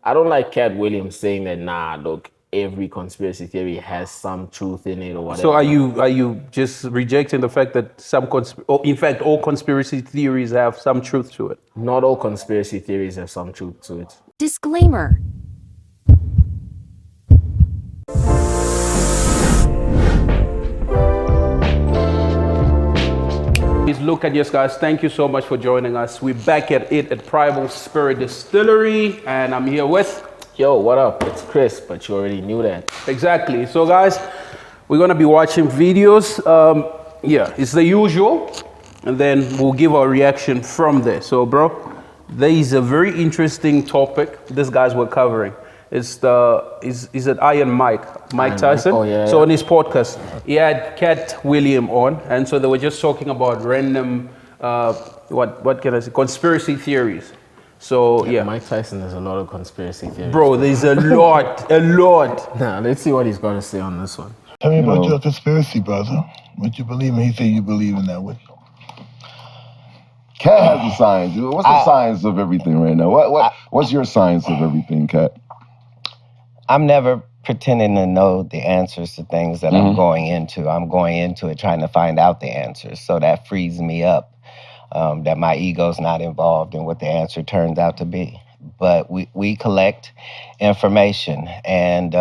I don't like Katt Williams saying that, nah, look, every conspiracy theory has some truth in it or whatever. So are you just rejecting the fact that or in fact all conspiracy theories have some truth to it? Not all conspiracy theories have some truth to it. Disclaimer. Please look at yes, guys. Thank you so much for joining us. We're back at it at Primal Spirit Distillery, and I'm here with. Yo, what up? It's Chris, but you already knew that. Exactly. So, guys, we're gonna be watching videos. Yeah, it's the usual, and then we'll give our reaction from there. So, bro, there is a very interesting topic these guys were covering. It's is it Iron Mike Tyson? Oh, yeah. So on his podcast, he had Katt Williams on, and so they were just talking about random what can I say, conspiracy theories. So yeah, Mike Tyson has a lot of conspiracy theories. bro, there's a lot. Nah, let's see what he's got to say on this one. Tell me about your conspiracy, brother. What you believe in? He said you believe in that. What? Katt has the science. What's the science of everything right now? What's your science of everything, Katt? I'm never pretending to know the answers to things that I'm going into. I'm going into it trying to find out the answers. So that frees me up, that my ego's not involved in what the answer turns out to be. But we collect information, and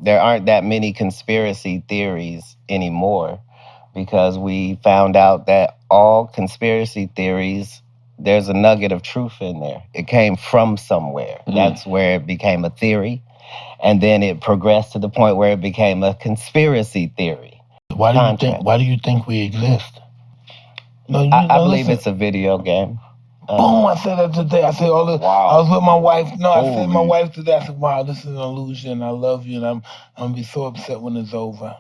there aren't that many conspiracy theories anymore because we found out that all conspiracy theories, there's a nugget of truth in there. It came from somewhere. That's where it became a theory. And then it progressed to the point where it became a conspiracy theory. Why do you think we exist? No, I believe it's a video game. Boom! I said that today. I said Wow. I was with my wife. No, I said to my Holy. wife today. I said, "Wow, this is an illusion. I love you, and I'm gonna be so upset when it's over."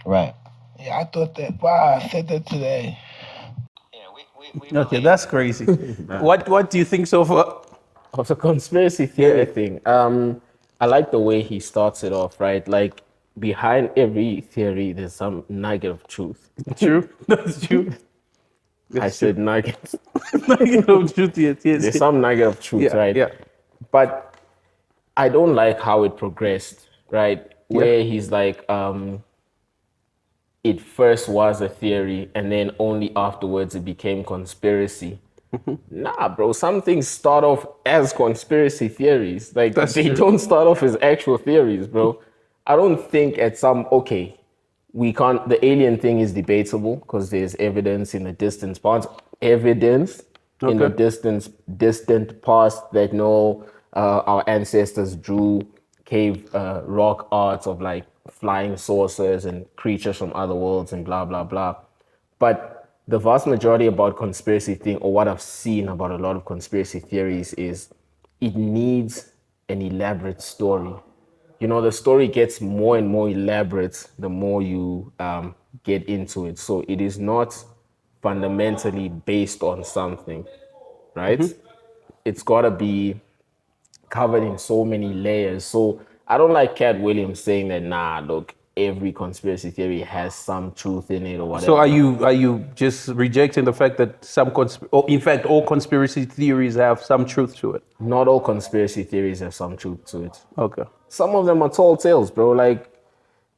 Right. Yeah, I thought that. Wow, I said that today. Okay, that's crazy. What do you think so far? Of the conspiracy theory thing, I like the way he starts it off, right? Like, behind every theory, there's some nugget of truth. True, that's true. I said nuggets. Nugget of truth, yes. There's some nugget of truth, right? Yeah. But I don't like how it progressed, right? Where he's like, it first was a theory, and then only afterwards it became conspiracy. Nah, bro, some things start off as conspiracy theories. Like, they don't start off as actual theories, bro. I don't think the alien thing is debatable because there's evidence in the distant past. In the distant past that our ancestors drew cave rock arts of like flying saucers and creatures from other worlds and blah, blah, blah. But the vast majority about conspiracy thing, or what I've seen about a lot of conspiracy theories, is it needs an elaborate story. You know, the story gets more and more elaborate the more you get into it. So it is not fundamentally based on something, right? It's got to be covered in so many layers. So I don't like Katt Williams saying that, nah, look, every conspiracy theory has some truth in it or whatever. So are you just rejecting the fact that in fact all conspiracy theories have some truth to it? Not all conspiracy theories have some truth to it. Okay. Some of them are tall tales, bro. Like,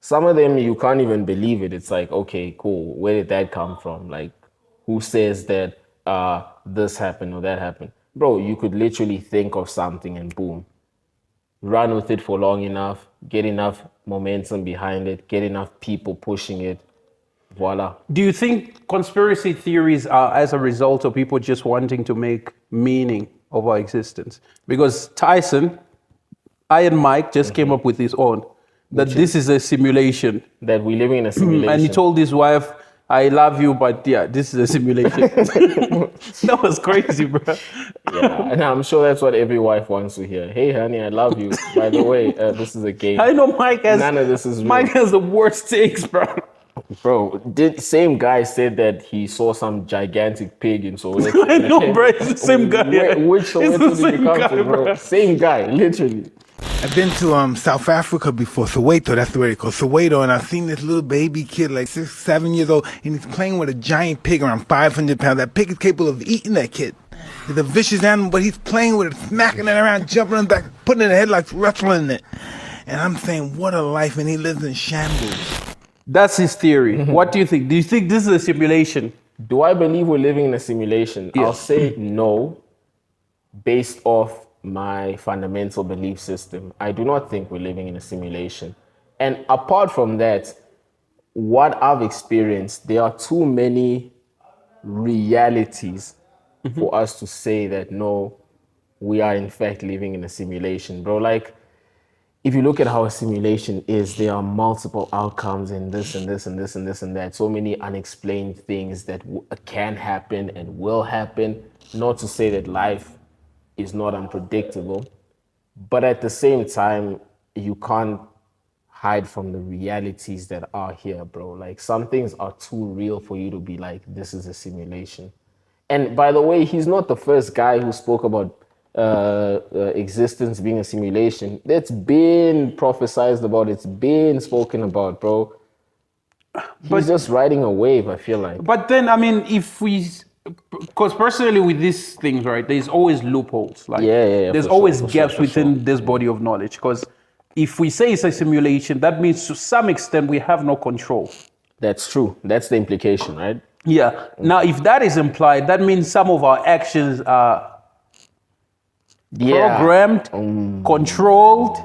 some of them you can't even believe it. It's like, okay, cool. Where did that come from? Like, who says that this happened or that happened? Bro, you could literally think of something and boom, run with it for long enough, get enough momentum behind it, get enough people pushing it, voila. Do you think conspiracy theories are as a result of people just wanting to make meaning of our existence? Because Iron Mike just came up with his own, that this is a simulation. That we're living in a simulation. And he told his wife, I love you, but yeah, this is a simulation. That was crazy, bro. Yeah, and I'm sure that's what every wife wants to hear. Hey, honey, I love you. By the way, this is a game. I know None of this is real. Mike has the worst takes, bro. Bro, same guy said that he saw some gigantic pig in Soweto. I know, bro. It's the same guy. Which Soweto It's the did you come same to, guy, bro? bro. Same guy, literally. I've been to South Africa before, Soweto, that's where it goes, Soweto, and I've seen this little baby kid, like 6, 7 years old, and he's playing with a giant pig around 500 pounds. That pig is capable of eating that kid. He's a vicious animal, but he's playing with it, smacking it around, jumping on the back, putting it in the head like wrestling it. And I'm saying, what a life, and he lives in shambles. That's his theory. What do you think? Do you think this is a simulation? Do I believe we're living in a simulation? Yes. I'll say no, based off my fundamental belief system. I do not think we're living in a simulation. And apart from that, what I've experienced, there are too many realities for us to say that no, we are in fact living in a simulation, bro. Like, if you look at how a simulation is, there are multiple outcomes in this and this and this and this and that. So many unexplained things that can happen and will happen. Not to say that life is not unpredictable, but at the same time, you can't hide from the realities that are here, bro. Like, some things are too real for you to be like, this is a simulation. And by the way, he's not the first guy who spoke about existence being a simulation. That's been prophesized about. It's been spoken about, bro. He's just riding a wave, I feel like. But then, I mean, because personally with these things, right, there's always loopholes. Like, there's always gaps within this body of knowledge. Because if we say it's a simulation, that means to some extent we have no control. That's true. That's the implication, right? Yeah. Now, if that is implied, that means some of our actions are programmed, controlled.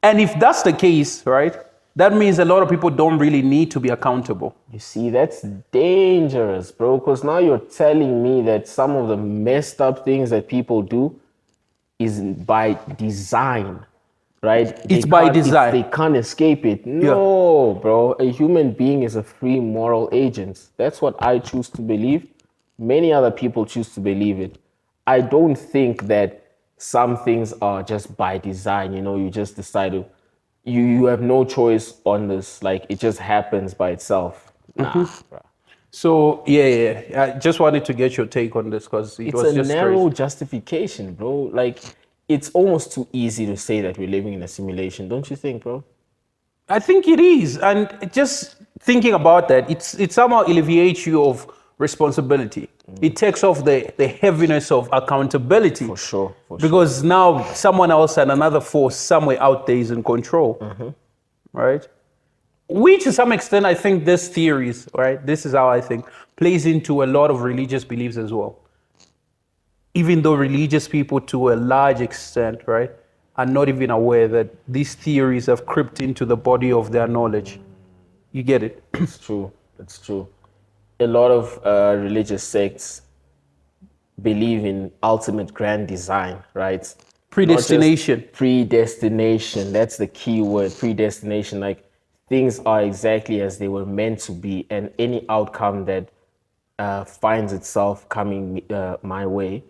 And if that's the case, right, that means a lot of people don't really need to be accountable. You see, that's dangerous, bro, because now you're telling me that some of the messed up things that people do is by design, right? It's by design. They can't escape it. No, bro. A human being is a free moral agent. That's what I choose to believe. Many other people choose to believe it. I don't think that some things are just by design. You know, you just decide to, you have no choice on this. Like, it just happens by itself. Nah, bro. So, I just wanted to get your take on this because it was just It's a narrow crazy. justification, bro. Like, it's almost too easy to say that we're living in a simulation, don't you think, bro? I think it is. And just thinking about that, it somehow alleviates you of responsibility. It takes off the heaviness of accountability. For sure. Because now someone else and another force somewhere out there is in control. Right? Which to some extent, I think this theories, right? This is how I think, plays into a lot of religious beliefs as well. Even though religious people to a large extent, right, are not even aware that these theories have crept into the body of their knowledge. You get it? It's true. It's true. A lot of religious sects believe in ultimate grand design, right? Predestination. Not just predestination. That's the key word. Predestination. Like, things are exactly as they were meant to be, and any outcome that finds itself coming my way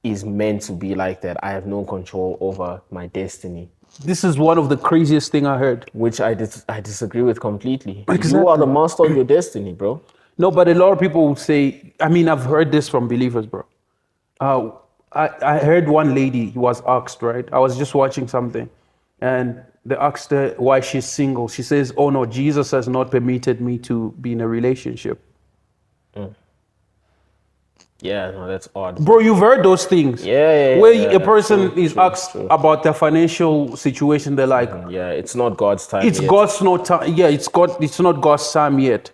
is meant to be like that. I have no control over my destiny. This is one of the craziest thing I heard. Which I disagree with completely. Exactly. You are the master of your destiny, bro. No, but a lot of people will say, I mean, I've heard this from believers, bro. I heard one lady was asked, right? I was just watching something, and they asked her why she's single. She says, oh no, Jesus has not permitted me to be in a relationship. Yeah, no, that's odd. Bro, you've heard those things. Where a person is asked true. about their financial situation, they're like, Yeah, it's not God's time it's yet. God's not time. Yeah, it's not God's time yet.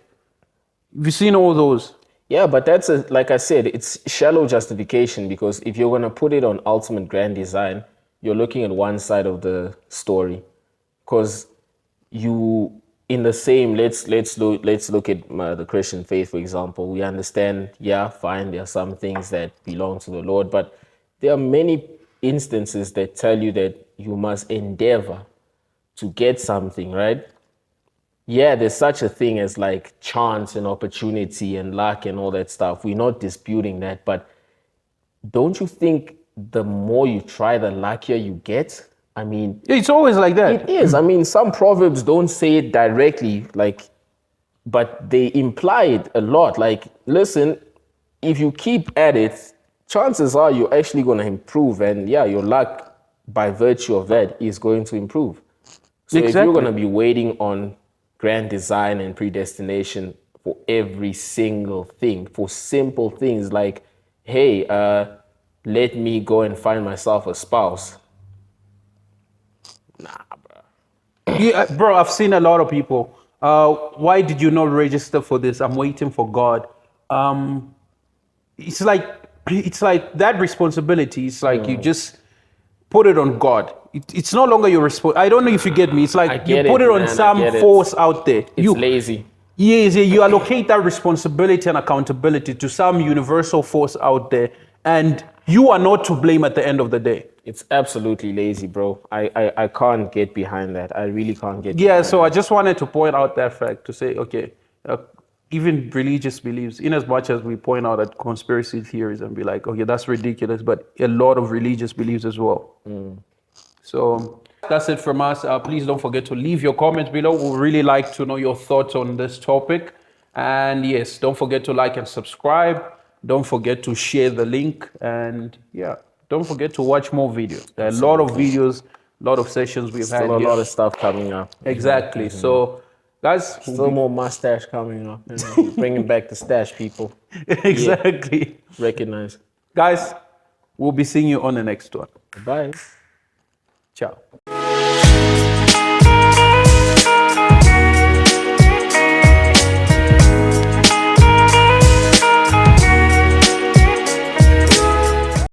Have you seen all those? Yeah, but that's like I said, it's shallow justification, because if you're gonna put it on ultimate grand design, you're looking at one side of the story. Because you, in the same, let's look at the Christian faith, for example. We understand, yeah, fine, there are some things that belong to the Lord, but there are many instances that tell you that you must endeavor to get something, right? Yeah, there's such a thing as like chance and opportunity and luck and all that stuff. We're not disputing that, but don't you think the more you try, the luckier you get? I mean, It's always like that. it is. I mean, some proverbs don't say it directly, like, but they imply it a lot. Like, listen, if you keep at it, chances are you're actually going to improve. And yeah, your luck, by virtue of that, is going to improve. So if you're going to be waiting on grand design and predestination for every single thing, for simple things like, hey, let me go and find myself a spouse. Nah, bro. Yeah, bro, I've seen a lot of people. Why did you not register for this? I'm waiting for God. It's like that responsibility. It's like you just put it on God. It's no longer your responsibility. I don't know if you get me. It's like you put it on some force out there. It's lazy. Yes, you allocate that responsibility and accountability to some universal force out there, and you are not to blame at the end of the day. It's absolutely lazy, bro. I can't get behind that. I really can't get Yeah, behind so that. I just wanted to point out that fact to say, okay, even religious beliefs, in as much as we point out at conspiracy theories and be like, okay, that's ridiculous, but a lot of religious beliefs as well. So that's it from us. Please don't forget to leave your comments below. We'd really like to know your thoughts on this topic. And yes, don't forget to like and subscribe. Don't forget to share the link. And yeah, don't forget to watch more videos. There are a lot of videos, a lot of sessions we've had Still a here. lot of stuff coming up. Exactly. So, guys, Still more mustache coming up. You know, bringing back the stash, people. exactly. Recognize. Guys, we'll be seeing you on the next one. Bye. Ciao.